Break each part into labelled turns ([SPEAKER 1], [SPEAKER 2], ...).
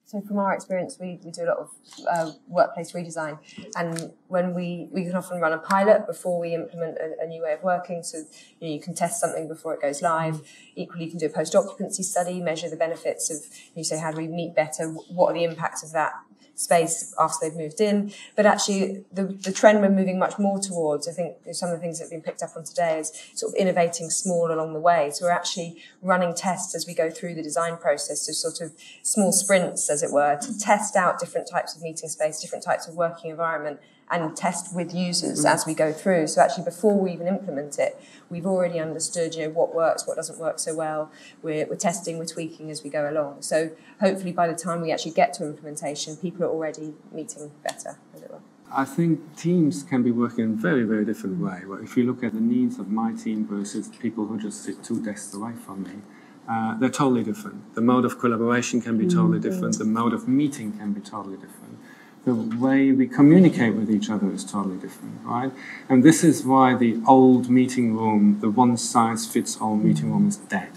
[SPEAKER 1] So from our experience, we do a lot of workplace redesign, and when we can often run a pilot before we implement a new way of working. So you can test something before it goes live. Equally, you can do a post-occupancy study, measure the benefits of, you say, how do we meet better? What are the impacts of that space after they've moved in? But actually, the trend we're moving much more towards, I think some of the things that have been picked up on today, is sort of innovating small along the way. So we're actually running tests as we go through the design process, so sort of small sprints, as it were, to test out different types of meeting space, different types of working environment, and test with users as we go through. So actually, before we even implement it, we've already understood, what works, what doesn't work so well. We're testing, we're tweaking as we go along. So hopefully by the time we actually get to implementation, people are already meeting better, as it were.
[SPEAKER 2] I think teams can be working in a very, very different way. Well, if you look at the needs of my team versus people who just sit 2 desks away from me, they're totally different. The mode of collaboration can be totally different. The mode of meeting can be totally different. The way we communicate with each other is totally different, right? And this is why the old meeting room, the one-size-fits-all meeting room is dead,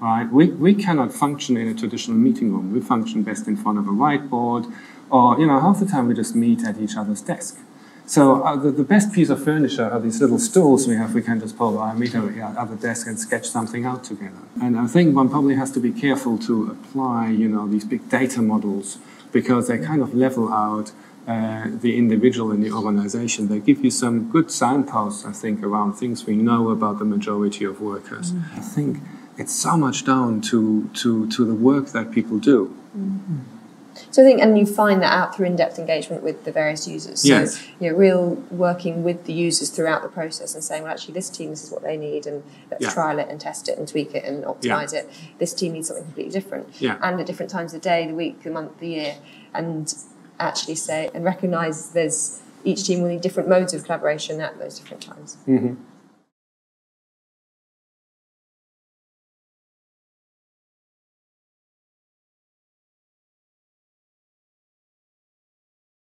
[SPEAKER 2] right? We cannot function in a traditional meeting room. We function best in front of a whiteboard, or, half the time we just meet at each other's desk. So the best piece of furniture are these little stools we have. We can just pull our meet over here at other desk and sketch something out together. And I think one probably has to be careful to apply, these big data models, because they kind of level out the individual in the organization. They give you some good signposts, I think, around things we know about the majority of workers. I think it's so much down to the work that people do.
[SPEAKER 1] So I think, and you find that out through in-depth engagement with the various users. So,
[SPEAKER 2] yes.
[SPEAKER 1] Real working with the users throughout the process and saying, well, actually, this team, this is what they need, and let's trial it and test it and tweak it and optimize it. This team needs something completely different. And at different times of the day, the week, the month, the year, and actually say and recognise each team will need different modes of collaboration at those different times.